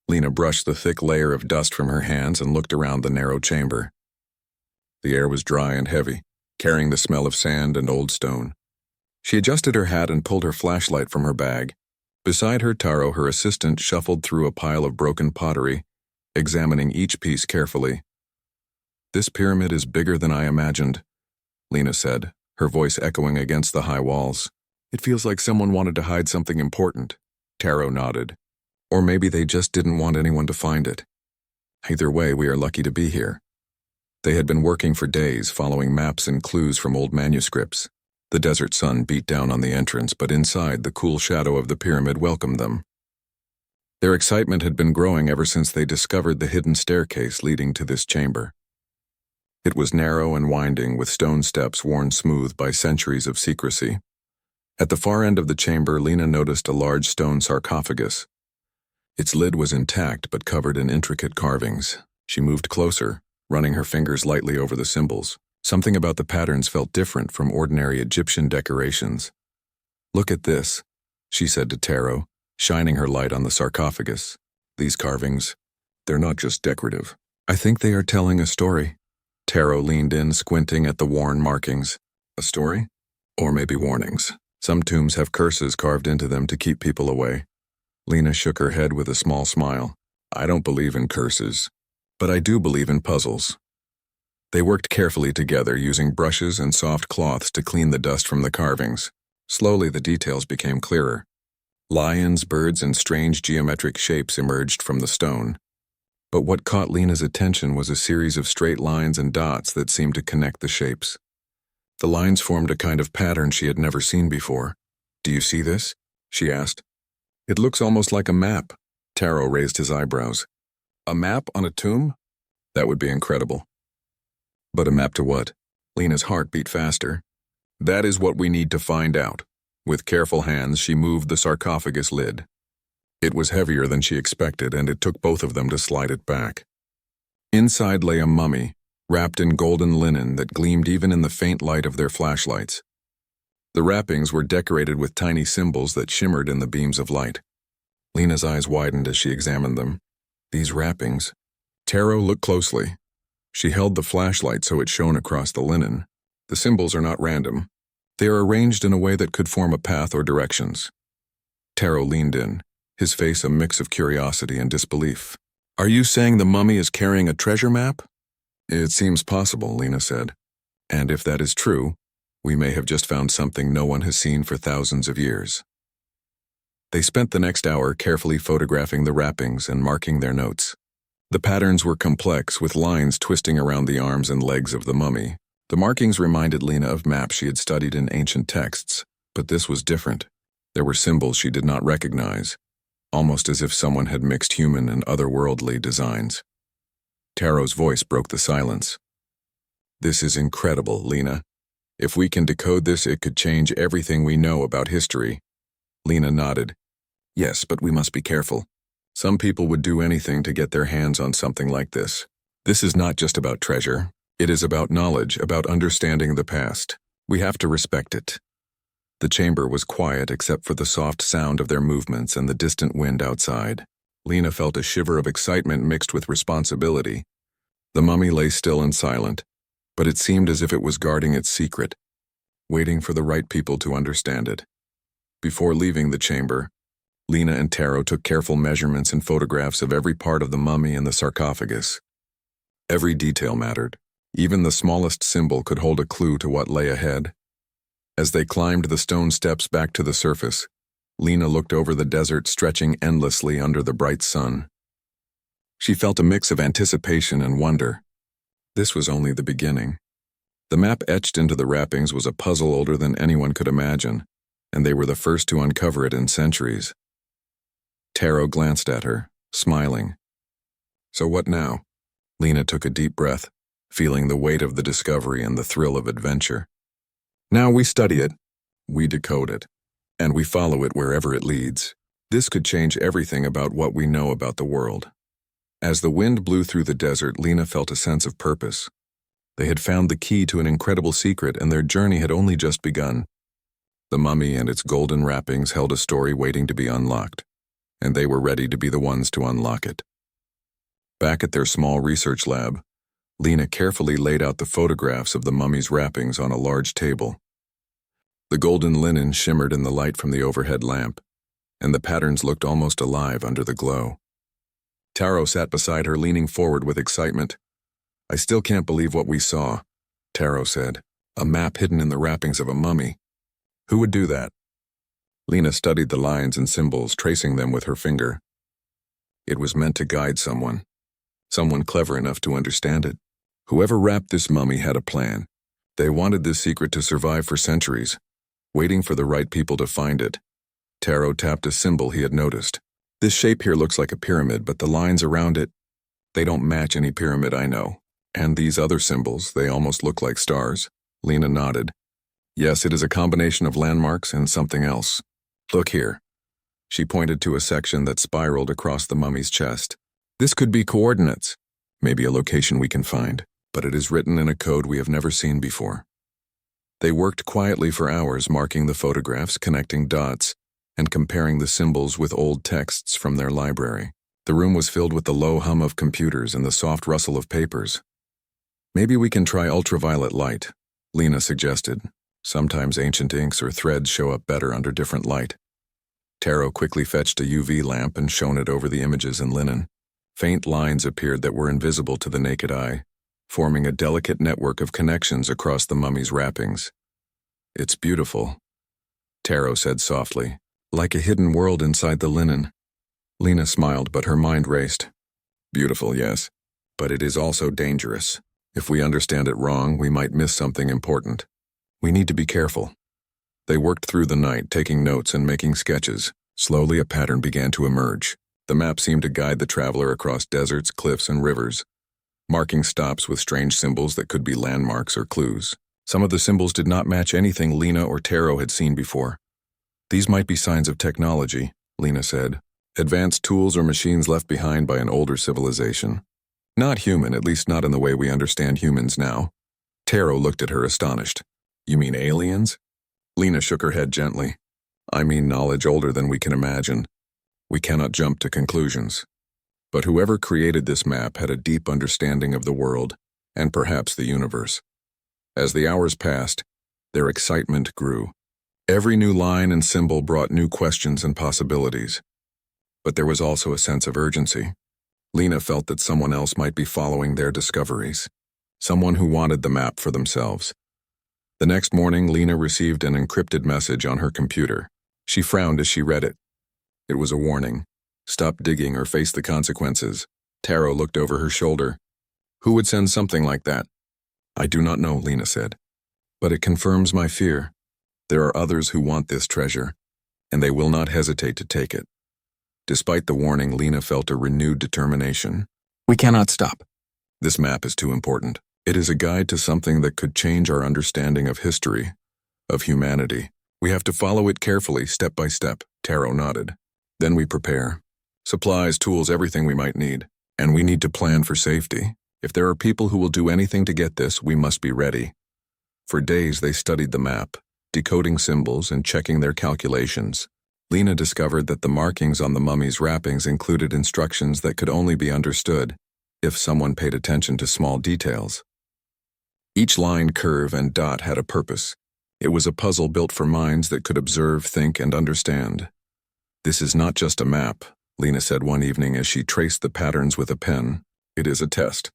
Lena brushed the thick layer of dust from her hands and looked around the narrow chamber. The air was dry and heavy, carrying the smell of sand and old stone. She adjusted her hat and pulled her flashlight from her bag. Beside her, Taro, her assistant, shuffled through a pile of broken pottery, examining each piece carefully. "This pyramid is bigger than I imagined," Lena said, her voice echoing against the high walls. "It feels like someone wanted to hide something important." Taro nodded. "Or maybe they just didn't want anyone to find it. Either way, we are lucky to be here." They had been working for days, following maps and clues from old manuscripts. The desert sun beat down on the entrance, but inside, the cool shadow of the pyramid welcomed them. Their excitement had been growing ever since they discovered the hidden staircase leading to this chamber. It was narrow and winding, with stone steps worn smooth by centuries of secrecy. At the far end of the chamber, Lena noticed a large stone sarcophagus. Its lid was intact but covered in intricate carvings. She moved closer, running her fingers lightly over the symbols. Something about the patterns felt different from ordinary Egyptian decorations. "Look at this," she said to Taro, shining her light on the sarcophagus. "These carvings, they're not just decorative. I think they are telling a story." Taro leaned in, squinting at the worn markings. "A story? Or maybe warnings. Some tombs have curses carved into them to keep people away." Lena shook her head with a small smile. "I don't believe in curses, but I do believe in puzzles." They worked carefully together, using brushes and soft cloths to clean the dust from the carvings. Slowly, the details became clearer. Lions, birds, and strange geometric shapes emerged from the stone. But what caught Lena's attention was a series of straight lines and dots that seemed to connect the shapes. The lines formed a kind of pattern she had never seen before. "Do you see this?" she asked. "It looks almost like a map." Taro raised his eyebrows. "A map on a tomb? That would be incredible." "But a map to what?" Lena's heart beat faster. "That is what we need to find out." With careful hands, she moved the sarcophagus lid. It was heavier than she expected, and it took both of them to slide it back. Inside lay a mummy, wrapped in golden linen that gleamed even in the faint light of their flashlights. The wrappings were decorated with tiny symbols that shimmered in the beams of light. Lena's eyes widened as she examined them. These wrappings. Taro looked closely. She held the flashlight so it shone across the linen. The symbols are not random. They are arranged in a way that could form a path or directions. Taro leaned in, his face a mix of curiosity and disbelief. "Are you saying the mummy is carrying a treasure map?" "It seems possible," Lena said. "And if that is true, we may have just found something no one has seen for thousands of years." They spent the next hour carefully photographing the wrappings and marking their notes. The patterns were complex, with lines twisting around the arms and legs of the mummy. The markings reminded Lena of maps she had studied in ancient texts, but this was different. There were symbols she did not recognize, almost as if someone had mixed human and otherworldly designs. Taro's voice broke the silence. "This is incredible, Lena. If we can decode this, it could change everything we know about history." Lena nodded. "Yes, but we must be careful. Some people would do anything to get their hands on something like this. This is not just about treasure. It is about knowledge, about understanding the past. We have to respect it." The chamber was quiet except for the soft sound of their movements and the distant wind outside. Lena felt a shiver of excitement mixed with responsibility. The mummy lay still and silent, but it seemed as if it was guarding its secret, waiting for the right people to understand it. Before leaving the chamber, Lena and Taro took careful measurements and photographs of every part of the mummy and the sarcophagus. Every detail mattered. Even the smallest symbol could hold a clue to what lay ahead. As they climbed the stone steps back to the surface, Lena looked over the desert stretching endlessly under the bright sun. She felt a mix of anticipation and wonder. This was only the beginning. The map etched into the wrappings was a puzzle older than anyone could imagine, and they were the first to uncover it in centuries. Taro glanced at her, smiling. "So what now?" Lena took a deep breath, feeling the weight of the discovery and the thrill of adventure. "Now we study it, we decode it, and we follow it wherever it leads. This could change everything about what we know about the world." As the wind blew through the desert, Lena felt a sense of purpose. They had found the key to an incredible secret, and their journey had only just begun. The mummy and its golden wrappings held a story waiting to be unlocked. and they were ready to be the ones to unlock it. Back at their small research lab, Lena carefully laid out the photographs of the mummy's wrappings on a large table. The golden linen shimmered in the light from the overhead lamp, and the patterns looked almost alive under the glow. Taro sat beside her, leaning forward with excitement. "I still can't believe what we saw," Taro said. "A map hidden in the wrappings of a mummy. Who would do that?" Lena studied the lines and symbols, tracing them with her finger. It was meant to guide someone clever enough to understand it. Whoever wrapped this mummy had a plan. They wanted this secret to survive for centuries, waiting for the right people to find it. Taro tapped a symbol he had noticed. "This shape here looks like a pyramid, but the lines around it, they don't match any pyramid I know. And these other symbols, they almost look like stars." Lena nodded. "Yes, it is a combination of landmarks and something else. Look here." She pointed to a section that spiraled across the mummy's chest. "This could be coordinates. Maybe a location we can find, but it is written in a code we have never seen before." They worked quietly for hours, marking the photographs, connecting dots, and comparing the symbols with old texts from their library. The room was filled with the low hum of computers and the soft rustle of papers. "Maybe we can try ultraviolet light," Lena suggested. "Sometimes ancient inks or threads show up better under different light." Taro quickly fetched a UV lamp and shone it over the images in linen. Faint lines appeared that were invisible to the naked eye, forming a delicate network of connections across the mummy's wrappings. "It's beautiful," Taro said softly, "like a hidden world inside the linen." Lena smiled, but her mind raced. "Beautiful, yes, but it is also dangerous. If we understand it wrong, we might miss something important. We need to be careful." They worked through the night, taking notes and making sketches. Slowly, a pattern began to emerge. The map seemed to guide the traveler across deserts, cliffs, and rivers, marking stops with strange symbols that could be landmarks or clues. Some of the symbols did not match anything Lena or Taro had seen before. "These might be signs of technology," Lena said. "Advanced tools or machines left behind by an older civilization. Not human, at least not in the way we understand humans now." Taro looked at her astonished. "You mean aliens?" Lena shook her head gently. "I mean knowledge older than we can imagine. We cannot jump to conclusions. But whoever created this map had a deep understanding of the world, and perhaps the universe." As the hours passed, their excitement grew. Every new line and symbol brought new questions and possibilities. But there was also a sense of urgency. Lena felt that someone else might be following their discoveries. Someone who wanted the map for themselves. The next morning, Lena received an encrypted message on her computer. She frowned as she read it. It was a warning. Stop digging or face the consequences. Taro looked over her shoulder. "Who would send something like that?" "I do not know," Lena said. "But it confirms my fear. There are others who want this treasure, and they will not hesitate to take it." Despite the warning, Lena felt a renewed determination. "We cannot stop. This map is too important. It is a guide to something that could change our understanding of history, of humanity. We have to follow it carefully, step by step." Taro nodded. "Then we prepare. Supplies, tools, everything we might need. And we need to plan for safety. If there are people who will do anything to get this, we must be ready." For days they studied the map, decoding symbols and checking their calculations. Lena discovered that the markings on the mummy's wrappings included instructions that could only be understood if someone paid attention to small details. Each line, curve, and dot had a purpose. It was a puzzle built for minds that could observe, think, and understand. "This is not just a map," Lena said one evening as she traced the patterns with a pen. "It is a test.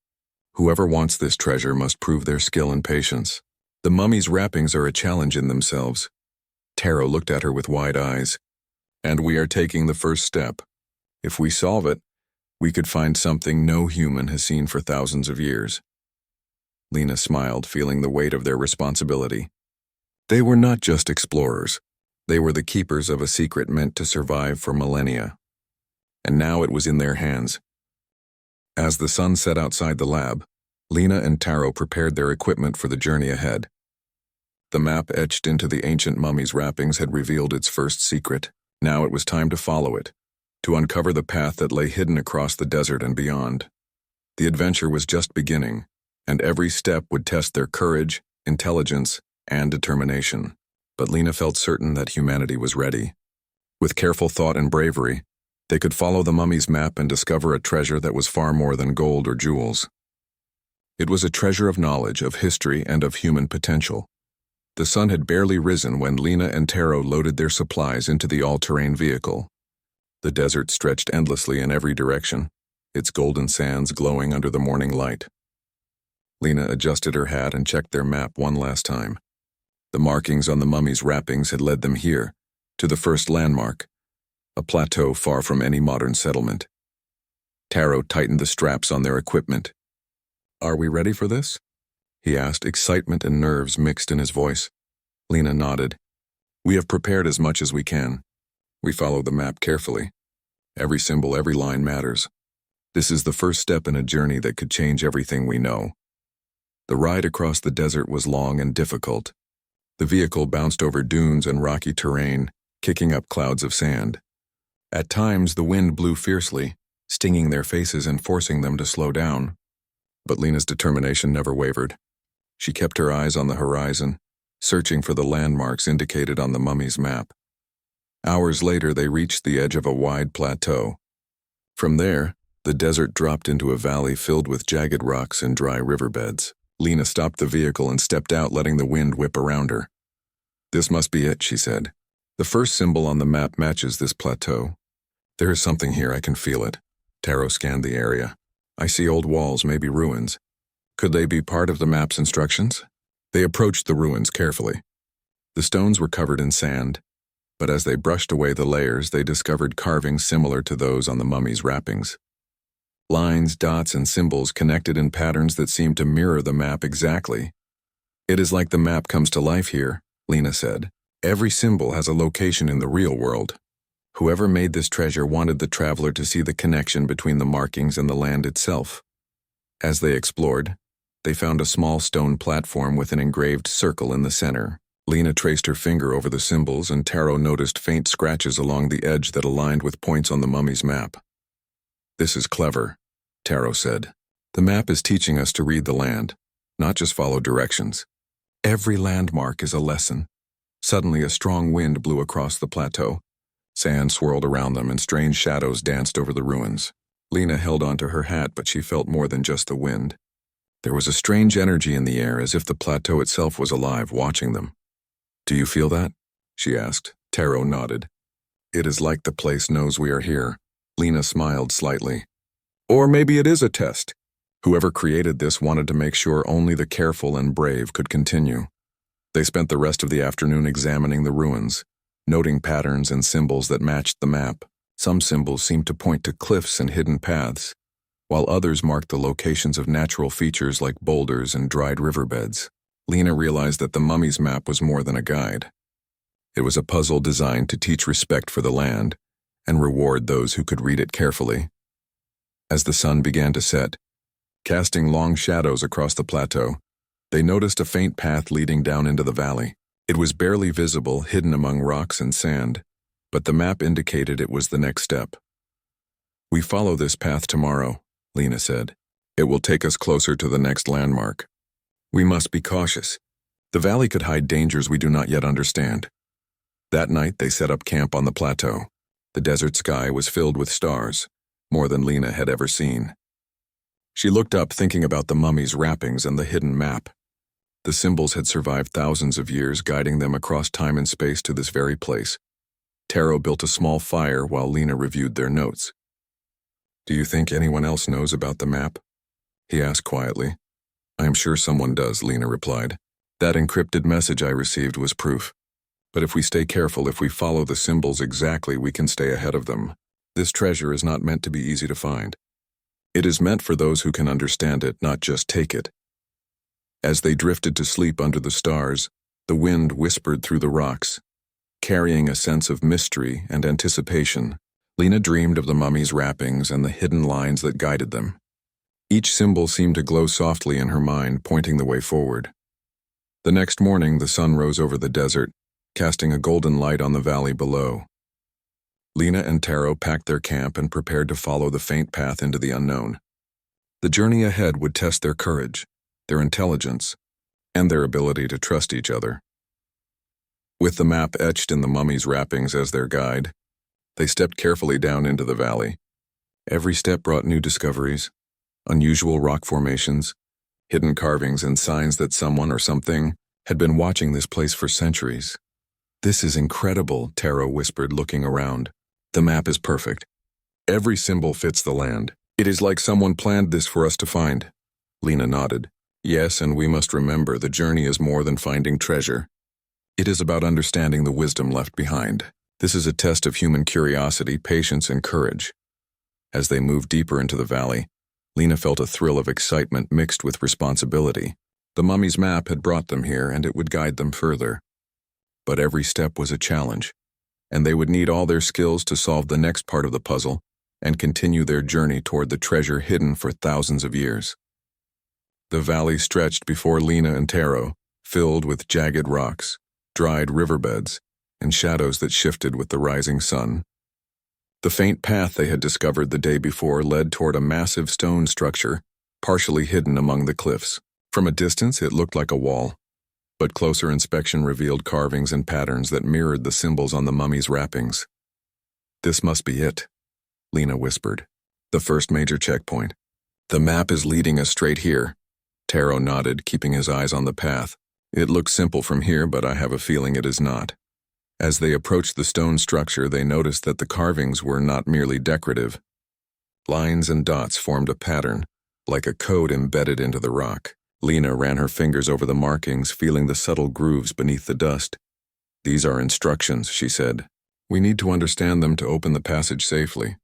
Whoever wants this treasure must prove their skill and patience." The mummy's wrappings are a challenge in themselves. Taro looked at her with wide eyes. "And we are taking the first step. If we solve it, we could find something no human has seen for thousands of years." Lena smiled, feeling the weight of their responsibility. They were not just explorers. They were the keepers of a secret meant to survive for millennia. And now it was in their hands. As the sun set outside the lab, Lena and Taro prepared their equipment for the journey ahead. The map etched into the ancient mummy's wrappings had revealed its first secret. Now it was time to follow it, to uncover the path that lay hidden across the desert and beyond. The adventure was just beginning, and every step would test their courage, intelligence, and determination. But Lena felt certain that humanity was ready. With careful thought and bravery, They could follow the mummy's map and discover a treasure that was far more than gold or jewels. It was a treasure of knowledge, of history, and of human potential. The sun had barely risen when Lena and Taro loaded their supplies into the all-terrain vehicle. The desert stretched endlessly in every direction, its golden sands glowing under the morning light. Lena adjusted her hat and checked their map one last time. The markings on the mummy's wrappings had led them here, to the first landmark, a plateau far from any modern settlement. Taro tightened the straps on their equipment. "Are we ready for this?" he asked, excitement and nerves mixed in his voice. Lena nodded. "We have prepared as much as we can. We follow the map carefully. Every symbol, every line matters. This is the first step in a journey that could change everything we know." The ride across the desert was long and difficult. The vehicle bounced over dunes and rocky terrain, kicking up clouds of sand. At times, the wind blew fiercely, stinging their faces and forcing them to slow down. But Lena's determination never wavered. She kept her eyes on the horizon, searching for the landmarks indicated on the mummy's map. Hours later, they reached the edge of a wide plateau. From there, the desert dropped into a valley filled with jagged rocks and dry riverbeds. Lena stopped the vehicle and stepped out, letting the wind whip around her. "This must be it," she said. "The first symbol on the map matches this plateau. There is something here, I can feel it." Taro scanned the area. "I see old walls, maybe ruins. Could they be part of the map's instructions?" They approached the ruins carefully. The stones were covered in sand, but as they brushed away the layers, they discovered carvings similar to those on the mummy's wrappings. Lines, dots, and symbols connected in patterns that seemed to mirror the map exactly. "It is like the map comes to life here," Lena said. "Every symbol has a location in the real world. Whoever made this treasure wanted the traveler to see the connection between the markings and the land itself." As they explored, they found a small stone platform with an engraved circle in the center. Lena traced her finger over the symbols, and Taro noticed faint scratches along the edge that aligned with points on the mummy's map. "This is clever," Taro said. "The map is teaching us to read the land, not just follow directions. Every landmark is a lesson." Suddenly, a strong wind blew across the plateau. Sand swirled around them, and strange shadows danced over the ruins. Lena held onto her hat, but she felt more than just the wind. There was a strange energy in the air, as if the plateau itself was alive, watching them. "Do you feel that?" she asked. Taro nodded. "It is like the place knows we are here." Lena smiled slightly. "Or maybe it is a test. Whoever created this wanted to make sure only the careful and brave could continue." They spent the rest of the afternoon examining the ruins, noting patterns and symbols that matched the map. Some symbols seemed to point to cliffs and hidden paths, while others marked the locations of natural features like boulders and dried riverbeds. Lena realized that the mummy's map was more than a guide. It was a puzzle designed to teach respect for the land and reward those who could read it carefully. As the sun began to set, casting long shadows across the plateau, they noticed a faint path leading down into the valley. It was barely visible, hidden among rocks and sand, but the map indicated it was the next step. "We follow this path tomorrow," Lena said. "It will take us closer to the next landmark. We must be cautious. The valley could hide dangers we do not yet understand." That night, they set up camp on the plateau. The desert sky was filled with stars, more than Lena had ever seen. She looked up, thinking about the mummy's wrappings and the hidden map. The symbols had survived thousands of years, guiding them across time and space to this very place. Taro built a small fire while Lena reviewed their notes. "Do you think anyone else knows about the map?" he asked quietly. "I am sure someone does," Lena replied. "That encrypted message I received was proof. But if we stay careful, if we follow the symbols exactly, we can stay ahead of them. This treasure is not meant to be easy to find. It is meant for those who can understand it, not just take it." As they drifted to sleep under the stars, the wind whispered through the rocks, carrying a sense of mystery and anticipation. Lena dreamed of the mummy's wrappings and the hidden lines that guided them. Each symbol seemed to glow softly in her mind, pointing the way forward. The next morning, the sun rose over the desert, casting a golden light on the valley below. Lena and Taro packed their camp and prepared to follow the faint path into the unknown. The journey ahead would test their courage, their intelligence, and their ability to trust each other. With the map etched in the mummy's wrappings as their guide, They stepped carefully down into the valley. Every step brought new discoveries, unusual rock formations, hidden carvings and signs that someone or something had been watching this place for centuries. "This is incredible," Taro whispered, looking around. "The map is perfect. Every symbol fits the land. It is like someone planned this for us to find." Lena nodded. "Yes, and we must remember the journey is more than finding treasure. It is about understanding the wisdom left behind. This is a test of human curiosity, patience, and courage." As they moved deeper into the valley, Lena felt a thrill of excitement mixed with responsibility. The mummy's map had brought them here, and it would guide them further. But every step was a challenge, and they would need all their skills to solve the next part of the puzzle and continue their journey toward the treasure hidden for thousands of years. The valley stretched before Lena and Taro, filled with jagged rocks, dried riverbeds, and shadows that shifted with the rising sun. The faint path they had discovered the day before led toward a massive stone structure, partially hidden among the cliffs. From a distance, it looked like a wall, but closer inspection revealed carvings and patterns that mirrored the symbols on the mummy's wrappings. "This must be it," Lena whispered. "The first major checkpoint. The map is leading us straight here." Taro nodded, keeping his eyes on the path. "It looks simple from here, but I have a feeling it is not." As they approached the stone structure, they noticed that the carvings were not merely decorative. Lines and dots formed a pattern, like a code embedded into the rock. Lena ran her fingers over the markings, feeling the subtle grooves beneath the dust. "These are instructions," she said. "We need to understand them to open the passage safely.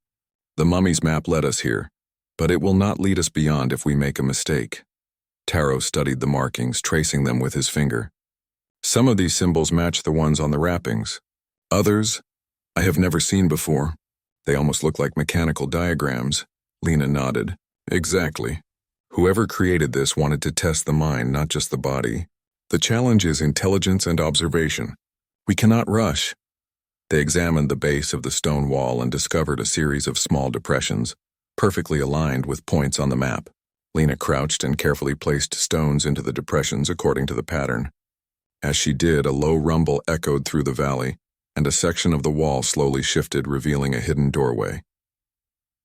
The mummy's map led us here, but it will not lead us beyond if we make a mistake." Taro studied the markings, tracing them with his finger. "Some of these symbols match the ones on the wrappings. Others, I have never seen before. They almost look like mechanical diagrams." Lena nodded. "Exactly. Whoever created this wanted to test the mind, not just the body. The challenge is intelligence and observation. We cannot rush." They examined the base of the stone wall and discovered a series of small depressions, perfectly aligned with points on the map. Lena crouched and carefully placed stones into the depressions according to the pattern. As she did, a low rumble echoed through the valley, and a section of the wall slowly shifted, revealing a hidden doorway.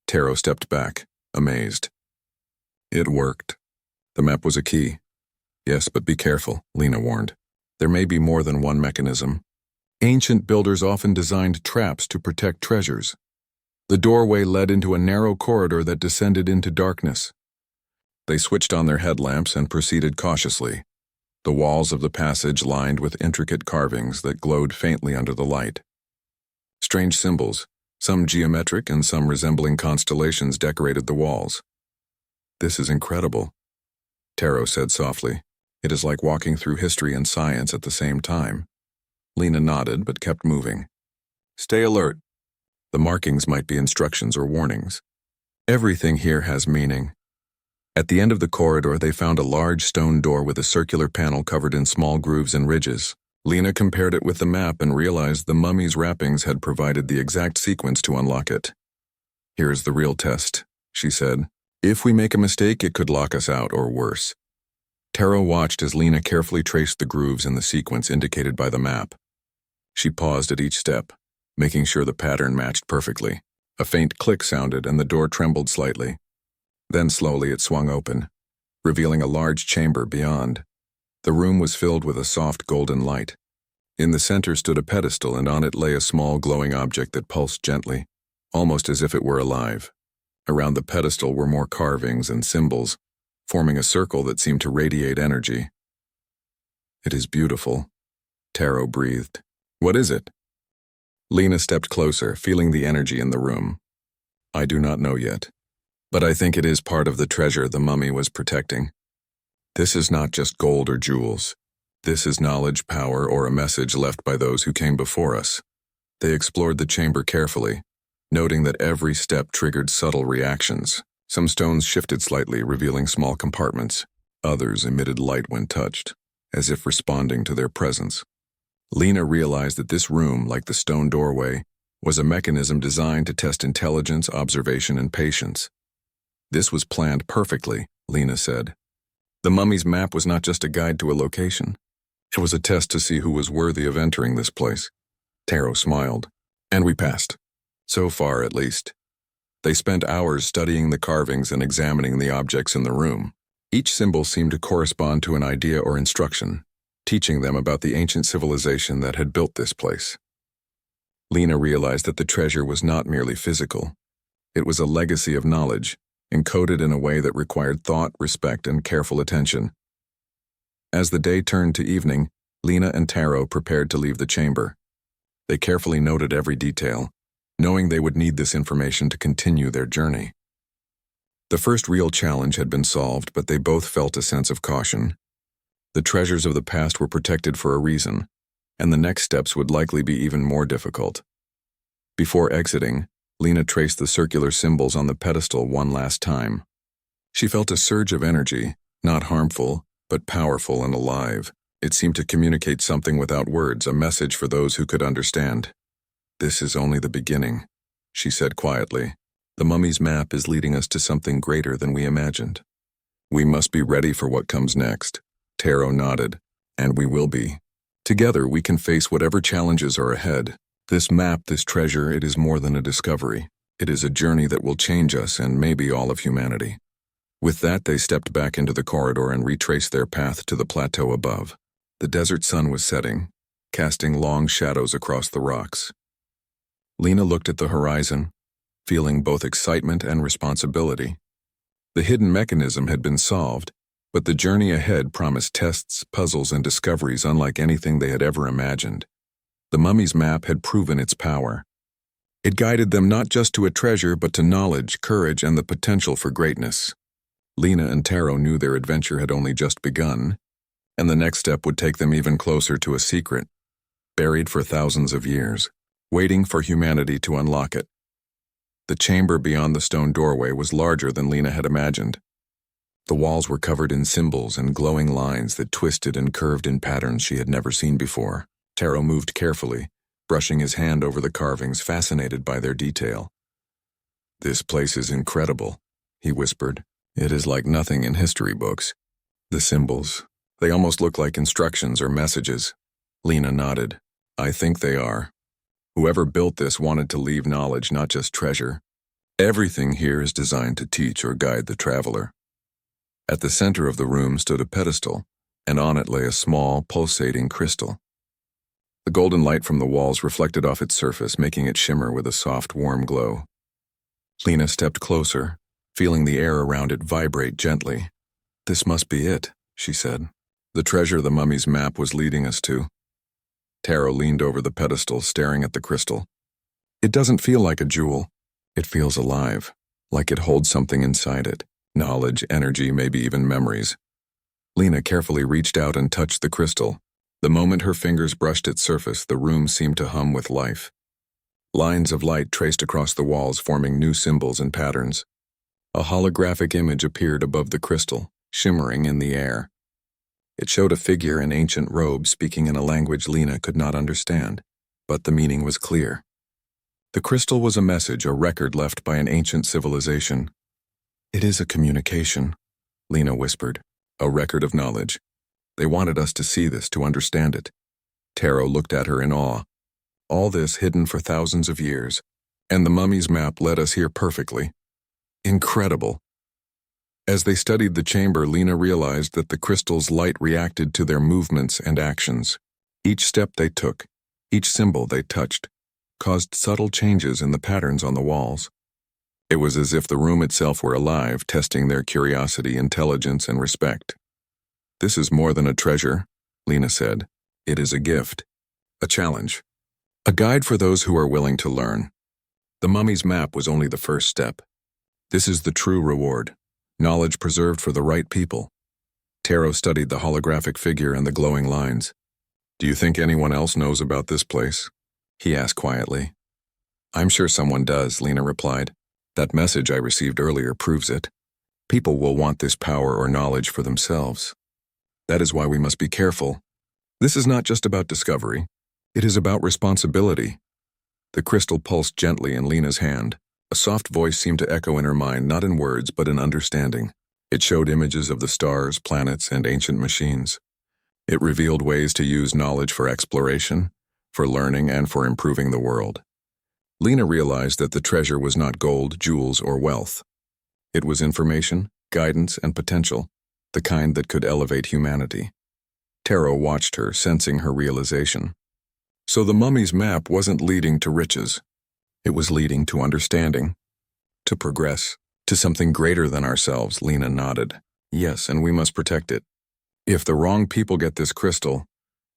Taro stepped back, amazed. It worked. The map was a key. "Yes, but be careful," Lena warned. "There may be more than one mechanism. Ancient builders often designed traps to protect treasures." The doorway led into a narrow corridor that descended into darkness. They switched on their headlamps and proceeded cautiously. The walls of the passage lined with intricate carvings that glowed faintly under the light. Strange symbols, some geometric and some resembling constellations, decorated the walls. "This is incredible," Taro said softly. "It is like walking through history and science at the same time." Lena nodded but kept moving. "Stay alert. The markings might be instructions or warnings. Everything here has meaning." At the end of the corridor, they found a large stone door with a circular panel covered in small grooves and ridges. Lena compared it with the map and realized the mummy's wrappings had provided the exact sequence to unlock it. "Here is the real test," she said. "If we make a mistake, it could lock us out, or worse." Taro watched as Lena carefully traced the grooves in the sequence indicated by the map. She paused at each step, making sure the pattern matched perfectly. A faint click sounded and the door trembled slightly. Then slowly it swung open, revealing a large chamber beyond. The room was filled with a soft golden light. In the center stood a pedestal, and on it lay a small glowing object that pulsed gently, almost as if it were alive. Around the pedestal were more carvings and symbols, forming a circle that seemed to radiate energy. "It is beautiful," Taro breathed. "What is it?" Lena stepped closer, feeling the energy in the room. "I do not know yet, but I think it is part of the treasure the mummy was protecting. This is not just gold or jewels. This is knowledge, power, or a message left by those who came before us." They explored the chamber carefully, noting that every step triggered subtle reactions. Some stones shifted slightly, revealing small compartments. Others emitted light when touched, as if responding to their presence. Lena realized that this room, like the stone doorway, was a mechanism designed to test intelligence, observation, and patience. "This was planned perfectly," Lena said. "The mummy's map was not just a guide to a location. It was a test to see who was worthy of entering this place." Taro smiled. "And we passed. So far, at least. They spent hours studying the carvings and examining the objects in the room. Each symbol seemed to correspond to an idea or instruction, teaching them about the ancient civilization that had built this place. Lena realized that the treasure was not merely physical. It was a legacy of knowledge, encoded in a way that required thought, respect, and careful attention. As the day turned to evening, Lena and Taro prepared to leave the chamber. They carefully noted every detail, knowing they would need this information to continue their journey. The first real challenge had been solved, but they both felt a sense of caution. The treasures of the past were protected for a reason, and the next steps would likely be even more difficult. Before exiting, Lena traced the circular symbols on the pedestal one last time. She felt a surge of energy, not harmful, but powerful and alive. It seemed to communicate something without words, a message for those who could understand. "This is only the beginning," she said quietly. "The mummy's map is leading us to something greater than we imagined. We must be ready for what comes next." Taro nodded. "And we will be. Together we can face whatever challenges are ahead. This map, this treasure, it is more than a discovery. It is a journey that will change us and maybe all of humanity." With that, they stepped back into the corridor and retraced their path to the plateau above. The desert sun was setting, casting long shadows across the rocks. Lena looked at the horizon, feeling both excitement and responsibility. The hidden mechanism had been solved, but the journey ahead promised tests, puzzles, and discoveries unlike anything they had ever imagined. The mummy's map had proven its power. It guided them not just to a treasure, but to knowledge, courage, and the potential for greatness. Lena and Taro knew their adventure had only just begun, and the next step would take them even closer to a secret, buried for thousands of years, waiting for humanity to unlock it. The chamber beyond the stone doorway was larger than Lena had imagined. The walls were covered in symbols and glowing lines that twisted and curved in patterns she had never seen before. Taro moved carefully, brushing his hand over the carvings, fascinated by their detail. "This place is incredible," he whispered. "It is like nothing in history books. The symbols, they almost look like instructions or messages." Lena nodded. "I think they are. Whoever built this wanted to leave knowledge, not just treasure. Everything here is designed to teach or guide the traveler." At the center of the room stood a pedestal, and on it lay a small, pulsating crystal. The golden light from the walls reflected off its surface, making it shimmer with a soft, warm glow. Lena stepped closer, feeling the air around it vibrate gently. "This must be it," she said. "The treasure the mummy's map was leading us to." Taro leaned over the pedestal, staring at the crystal. "It doesn't feel like a jewel. It feels alive, like it holds something inside it. Knowledge, energy, maybe even memories." Lena carefully reached out and touched the crystal. The moment her fingers brushed its surface, the room seemed to hum with life. Lines of light traced across the walls, forming new symbols and patterns. A holographic image appeared above the crystal, shimmering in the air. It showed a figure in ancient robes speaking in a language Lena could not understand, but the meaning was clear. The crystal was a message, a record left by an ancient civilization. "It is a communication," Lena whispered, "a record of knowledge. They wanted us to see this, to understand it." Taro looked at her in awe. "All this hidden for thousands of years, and the mummy's map led us here perfectly. Incredible." As they studied the chamber, Lena realized that the crystal's light reacted to their movements and actions. Each step they took, each symbol they touched, caused subtle changes in the patterns on the walls. It was as if the room itself were alive, testing their curiosity, intelligence, and respect. "This is more than a treasure," Lena said. "It is a gift, a challenge, a guide for those who are willing to learn." The mummy's map was only the first step. This is the true reward, knowledge preserved for the right people. Taro studied the holographic figure and the glowing lines. "Do you think anyone else knows about this place?" he asked quietly. "I'm sure someone does," Lena replied. "That message I received earlier proves it. People will want this power or knowledge for themselves. That is why we must be careful. This is not just about discovery. It is about responsibility." The crystal pulsed gently in Lena's hand. A soft voice seemed to echo in her mind, not in words, but in understanding. It showed images of the stars, planets, and ancient machines. It revealed ways to use knowledge for exploration, for learning, and for improving the world. Lena realized that the treasure was not gold, jewels, or wealth. It was information, guidance, and potential, the kind that could elevate humanity. Taro watched her, sensing her realization. So the mummy's map wasn't leading to riches. It was leading to understanding, to progress, to something greater than ourselves. Lena nodded. Yes, and we must protect it. If the wrong people get this crystal,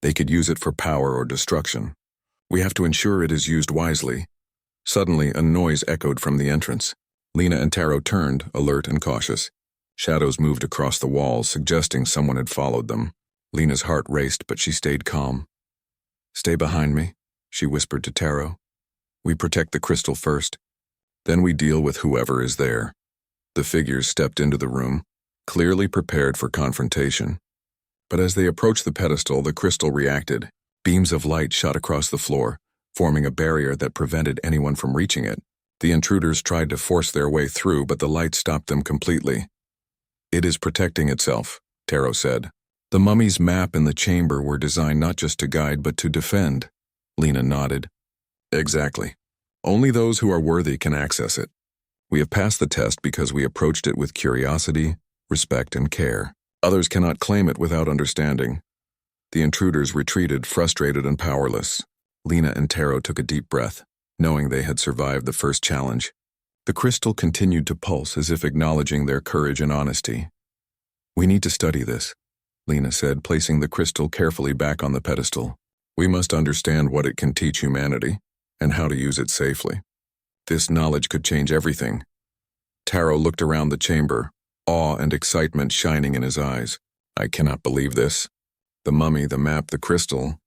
they could use it for power or destruction. We have to ensure it is used wisely. Suddenly, a noise echoed from the entrance. Lena and Taro turned, alert and cautious. Shadows moved across the walls, suggesting someone had followed them. Lena's heart raced, but she stayed calm. "Stay behind me," she whispered to Taro. "We protect the crystal first. Then we deal with whoever is there." The figures stepped into the room, clearly prepared for confrontation. But as they approached the pedestal, the crystal reacted. Beams of light shot across the floor, forming a barrier that prevented anyone from reaching it. The intruders tried to force their way through, but the light stopped them completely. "It is protecting itself," Taro said. "The mummy's map and the chamber were designed not just to guide, but to defend." Lena nodded. "Exactly. Only those who are worthy can access it. We have passed the test because we approached it with curiosity, respect, and care. Others cannot claim it without understanding." The intruders retreated, frustrated and powerless. Lena and Taro took a deep breath, knowing they had survived the first challenge. The crystal continued to pulse as if acknowledging their courage and honesty. "We need to study this," Lena said, placing the crystal carefully back on the pedestal. "We must understand what it can teach humanity, and how to use it safely. This knowledge could change everything." Taro looked around the chamber, awe and excitement shining in his eyes. "I cannot believe this. The mummy, the map, the crystal,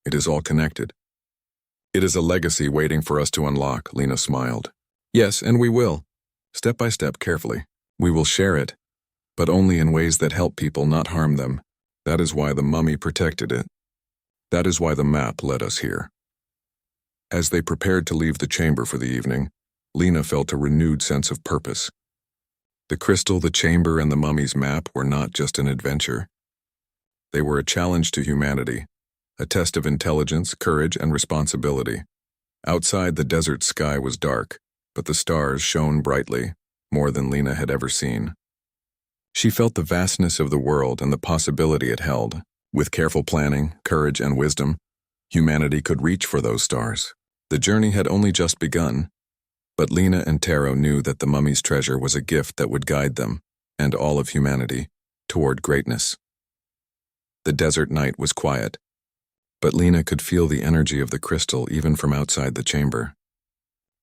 it is all connected." "It is a legacy waiting for us to unlock," Lena smiled. "Yes, and we will. Step by step, carefully. We will share it, but only in ways that help people, not harm them. That is why the mummy protected it. That is why the map led us here." As they prepared to leave the chamber for the evening, Lena felt a renewed sense of purpose. The crystal, the chamber, and the mummy's map were not just an adventure. They were a challenge to humanity, a test of intelligence, courage, and responsibility. Outside, the desert sky was dark, but the stars shone brightly, more than Lena had ever seen. She felt the vastness of the world and the possibility it held. With careful planning, courage, and wisdom, humanity could reach for those stars. The journey had only just begun, but Lena and Taro knew that the mummy's treasure was a gift that would guide them, and all of humanity, toward greatness. The desert night was quiet, but Lena could feel the energy of the crystal even from outside the chamber.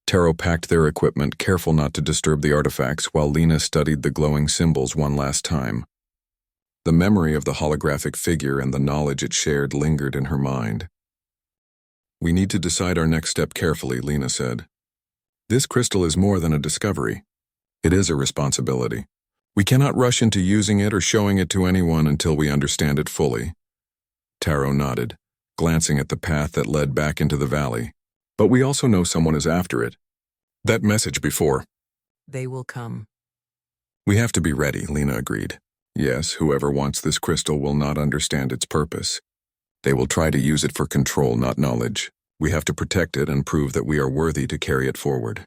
Taro packed their equipment, careful not to disturb the artifacts, while Lena studied the glowing symbols one last time. The memory of the holographic figure and the knowledge it shared lingered in her mind. "We need to decide our next step carefully," Lena said. "This crystal is more than a discovery. It is a responsibility. We cannot rush into using it or showing it to anyone until we understand it fully." Taro nodded, glancing at the path that led back into the valley. "But we also know someone is after it. That message before." "They will come." "We have to be ready," Lena agreed. "Yes, whoever wants this crystal will not understand its purpose. They will try to use it for control, not knowledge. We have to protect it and prove that we are worthy to carry it forward."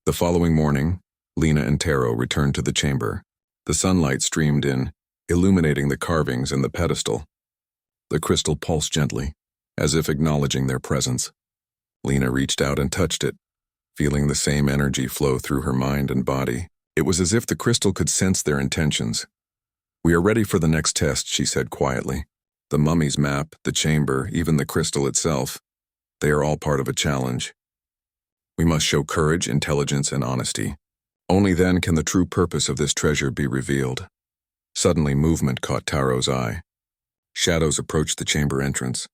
The following morning, Lena and Taro returned to the chamber. The sunlight streamed in, illuminating the carvings and the pedestal. The crystal pulsed gently, as if acknowledging their presence. Lena reached out and touched it, feeling the same energy flow through her mind and body. It was as if the crystal could sense their intentions. "We are ready for the next test," she said quietly. "The mummy's map, the chamber, even the crystal itself, they are all part of a challenge. We must show courage, intelligence, and honesty. Only then can the true purpose of this treasure be revealed." Suddenly, movement caught Taro's eye. Shadows approached the chamber entrance.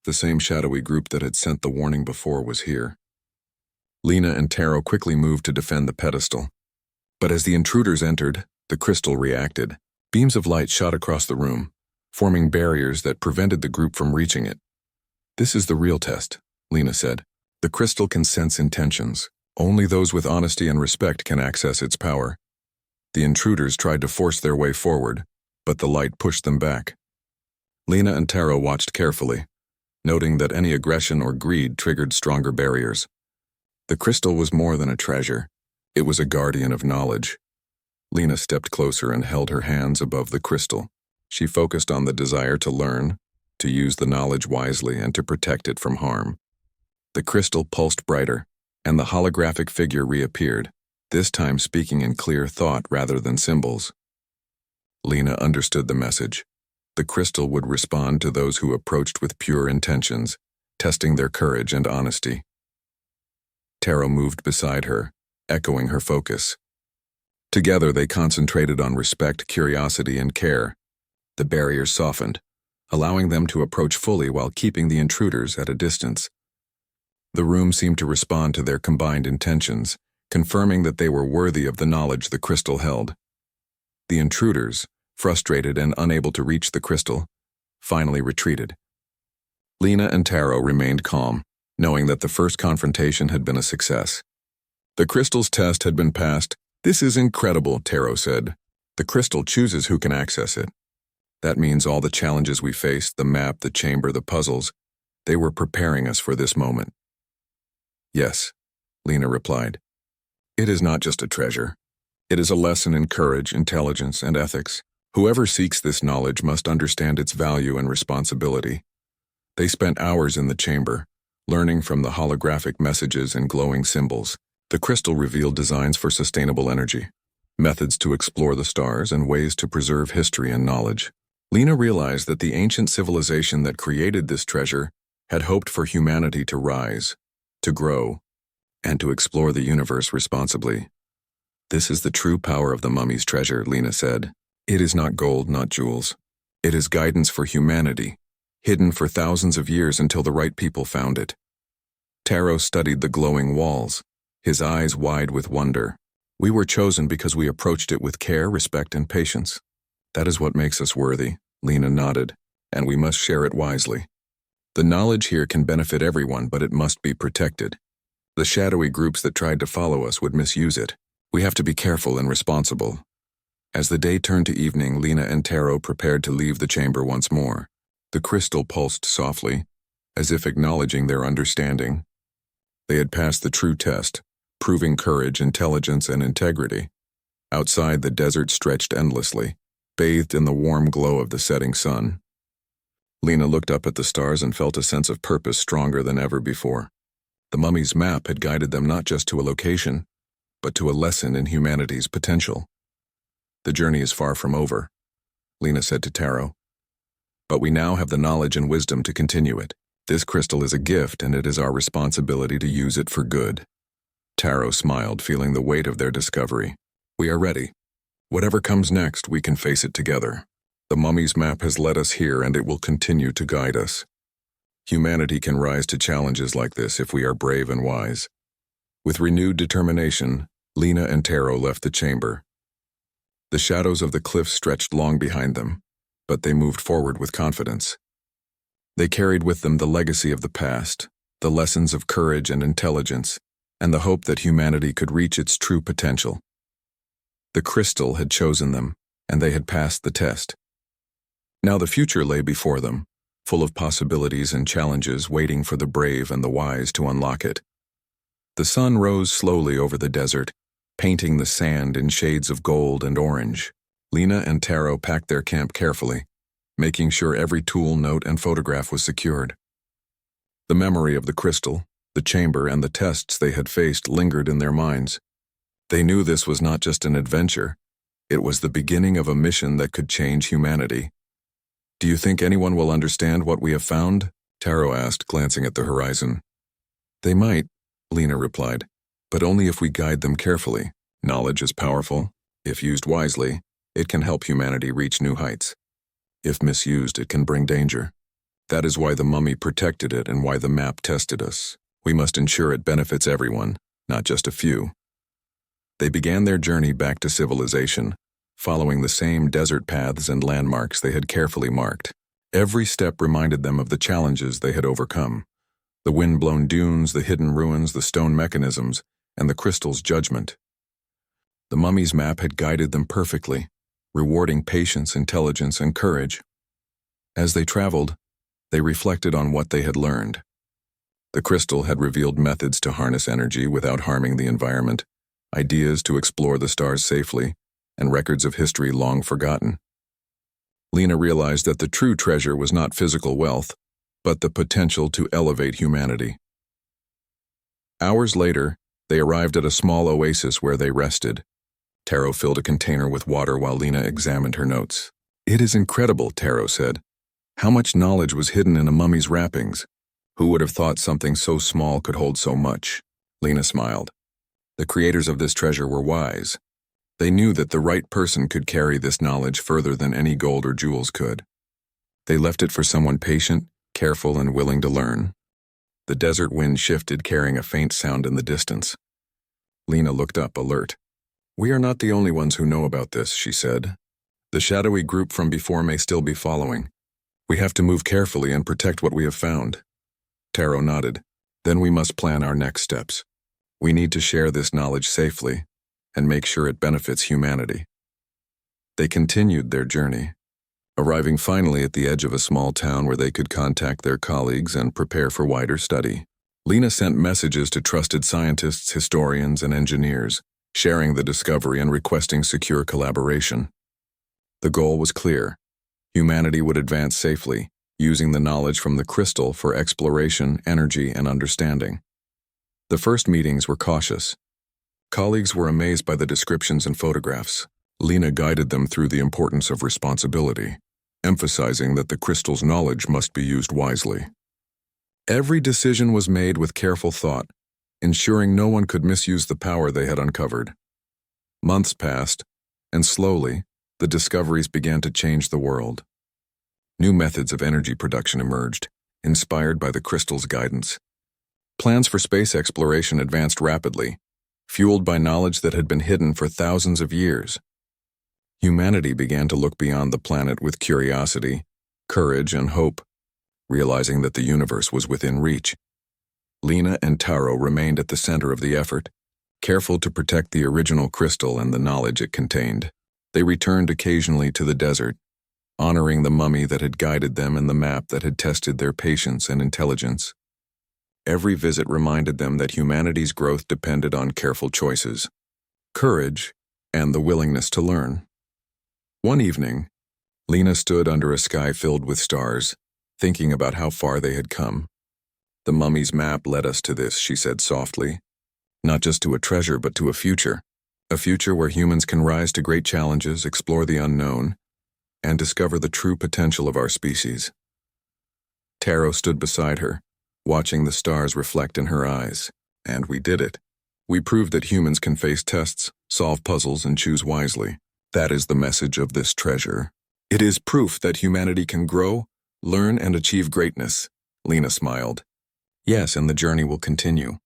The same shadowy group that had sent the warning before was here. Lena and Taro quickly moved to defend the pedestal. But as the intruders entered, the crystal reacted. Beams of light shot across the room, forming barriers that prevented the group from reaching it. "This is the real test," Lena said. "The crystal can sense intentions. Only those with honesty and respect can access its power." The intruders tried to force their way forward, but the light pushed them back. Lena and Taro watched carefully, noting that any aggression or greed triggered stronger barriers. The crystal was more than a treasure. It was a guardian of knowledge. Lena stepped closer and held her hands above the crystal. She focused on the desire to learn, to use the knowledge wisely, and to protect it from harm. The crystal pulsed brighter, and the holographic figure reappeared, this time speaking in clear thought rather than symbols. Lena understood the message. The crystal would respond to those who approached with pure intentions, testing their courage and honesty. Taro moved beside her, echoing her focus. Together they concentrated on respect, curiosity, and care. The barriers softened, allowing them to approach fully while keeping the intruders at a distance. The room seemed to respond to their combined intentions, confirming that they were worthy of the knowledge the crystal held. The intruders, frustrated and unable to reach the crystal, finally retreated. Lena and Taro remained calm, knowing that the first confrontation had been a success. The crystal's test had been passed. "This is incredible," Taro said. "The crystal chooses who can access it. That means all the challenges we faced, the map, the chamber, the puzzles, they were preparing us for this moment." "Yes," Lena replied. "It is not just a treasure. It is a lesson in courage, intelligence, and ethics. Whoever seeks this knowledge must understand its value and responsibility." They spent hours in the chamber, learning from the holographic messages and glowing symbols. The crystal revealed designs for sustainable energy, methods to explore the stars, and ways to preserve history and knowledge. Lena realized that the ancient civilization that created this treasure had hoped for humanity to rise, to grow, and to explore the universe responsibly. "This is the true power of the mummy's treasure," Lena said. "It is not gold, not jewels. It is guidance for humanity, hidden for thousands of years until the right people found it." Taro studied the glowing walls, his eyes wide with wonder. "We were chosen because we approached it with care, respect, and patience. That is what makes us worthy," Lena nodded, "and we must share it wisely. The knowledge here can benefit everyone, but it must be protected. The shadowy groups that tried to follow us would misuse it. We have to be careful and responsible." As the day turned to evening, Lena and Taro prepared to leave the chamber once more. The crystal pulsed softly, as if acknowledging their understanding. They had passed the true test, proving courage, intelligence, and integrity. Outside, the desert stretched endlessly, bathed in the warm glow of the setting sun. Lena looked up at the stars and felt a sense of purpose stronger than ever before. The mummy's map had guided them not just to a location, but to a lesson in humanity's potential. "The journey is far from over," Lena said to Taro. "But we now have the knowledge and wisdom to continue it. This crystal is a gift, and it is our responsibility to use it for good." Taro smiled, feeling the weight of their discovery. "We are ready. Whatever comes next, we can face it together. The mummy's map has led us here, and it will continue to guide us. Humanity can rise to challenges like this if we are brave and wise." With renewed determination, Lena and Taro left the chamber. The shadows of the cliff stretched long behind them, but they moved forward with confidence. They carried with them the legacy of the past, the lessons of courage and intelligence, and the hope that humanity could reach its true potential. The crystal had chosen them, and they had passed the test. Now the future lay before them, full of possibilities and challenges waiting for the brave and the wise to unlock it. The sun rose slowly over the desert, painting the sand in shades of gold and orange. Lena and Taro packed their camp carefully, making sure every tool, note, and photograph was secured. The memory of the crystal, the chamber, and the tests they had faced lingered in their minds. They knew this was not just an adventure, it was the beginning of a mission that could change humanity. "Do you think anyone will understand what we have found?" Taro asked, glancing at the horizon. "They might," Lena replied, "but only if we guide them carefully. Knowledge is powerful. If used wisely, it can help humanity reach new heights. If misused, it can bring danger. That is why the mummy protected it and why the map tested us. We must ensure it benefits everyone, not just a few." They began their journey back to civilization, following the same desert paths and landmarks they had carefully marked. Every step reminded them of the challenges they had overcome: the wind-blown dunes, the hidden ruins, the stone mechanisms, and the crystal's judgment. The mummy's map had guided them perfectly, rewarding patience, intelligence, and courage. As they traveled, they reflected on what they had learned. The crystal had revealed methods to harness energy without harming the environment, ideas to explore the stars safely, and records of history long forgotten. Lena realized that the true treasure was not physical wealth, but the potential to elevate humanity. Hours later, they arrived at a small oasis where they rested. Taro filled a container with water while Lena examined her notes. "It is incredible," Taro said. "How much knowledge was hidden in a mummy's wrappings? Who would have thought something so small could hold so much?" Lena smiled. The creators of this treasure were wise. They knew that the right person could carry this knowledge further than any gold or jewels could. They left it for someone patient, careful, and willing to learn. The desert wind shifted, carrying a faint sound in the distance. Lena looked up, alert. "We are not the only ones who know about this," she said. "The shadowy group from before may still be following. We have to move carefully and protect what we have found." Taro nodded. "Then we must plan our next steps. We need to share this knowledge safely and make sure it benefits humanity." They continued their journey, arriving finally at the edge of a small town where they could contact their colleagues and prepare for wider study. Lena sent messages to trusted scientists, historians, and engineers, sharing the discovery and requesting secure collaboration. The goal was clear. Humanity would advance safely, using the knowledge from the crystal for exploration, energy, and understanding. The first meetings were cautious. Colleagues were amazed by the descriptions and photographs. Lena guided them through the importance of responsibility, emphasizing that the crystal's knowledge must be used wisely. Every decision was made with careful thought, ensuring no one could misuse the power they had uncovered. Months passed, and slowly, the discoveries began to change the world. New methods of energy production emerged, inspired by the crystal's guidance. Plans for space exploration advanced rapidly, fueled by knowledge that had been hidden for thousands of years. Humanity began to look beyond the planet with curiosity, courage, and hope, realizing that the universe was within reach. Lena and Taro remained at the center of the effort, careful to protect the original crystal and the knowledge it contained. They returned occasionally to the desert, honoring the mummy that had guided them and the map that had tested their patience and intelligence. Every visit reminded them that humanity's growth depended on careful choices, courage, and the willingness to learn. One evening, Lena stood under a sky filled with stars, thinking about how far they had come. "The mummy's map led us to this," she said softly. "Not just to a treasure, but to a future where humans can rise to great challenges, explore the unknown, and discover the true potential of our species." Taro stood beside her, watching the stars reflect in her eyes. "And we did it. We proved that humans can face tests, solve puzzles, and choose wisely. That is the message of this treasure. It is proof that humanity can grow, learn, and achieve greatness." Lena smiled. "Yes, and the journey will continue.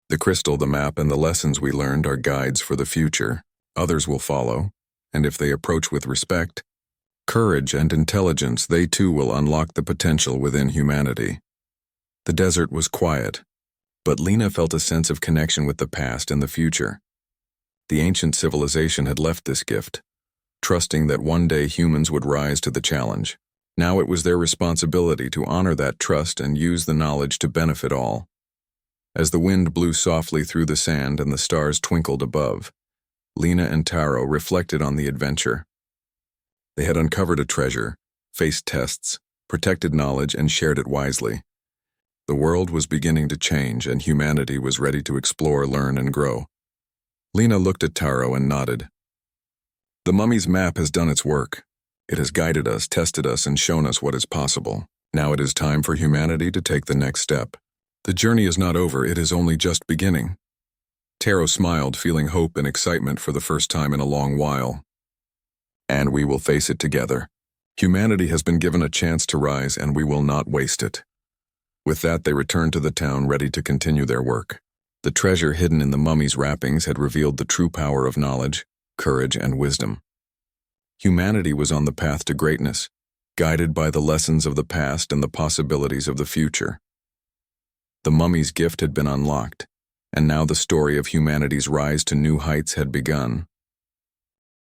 The crystal, the map, and the lessons we learned are guides for the future. Others will follow, and if they approach with respect, courage, and intelligence, they too will unlock the potential within humanity." The desert was quiet, but Lena felt a sense of connection with the past and the future. The ancient civilization had left this gift, trusting that one day humans would rise to the challenge. Now it was their responsibility to honor that trust and use the knowledge to benefit all. As the wind blew softly through the sand and the stars twinkled above, Lena and Taro reflected on the adventure. They had uncovered a treasure, faced tests, protected knowledge, and shared it wisely. The world was beginning to change, and humanity was ready to explore, learn, and grow. Lena looked at Taro and nodded. "The mummy's map has done its work. It has guided us, tested us, and shown us what is possible. Now it is time for humanity to take the next step. The journey is not over, it is only just beginning." Taro smiled, feeling hope and excitement for the first time in a long while. "And we will face it together. Humanity has been given a chance to rise, and we will not waste it." With that, they returned to the town, ready to continue their work. The treasure hidden in the mummy's wrappings had revealed the true power of knowledge, courage, and wisdom. Humanity was on the path to greatness, guided by the lessons of the past and the possibilities of the future. The mummy's gift had been unlocked, and now the story of humanity's rise to new heights had begun.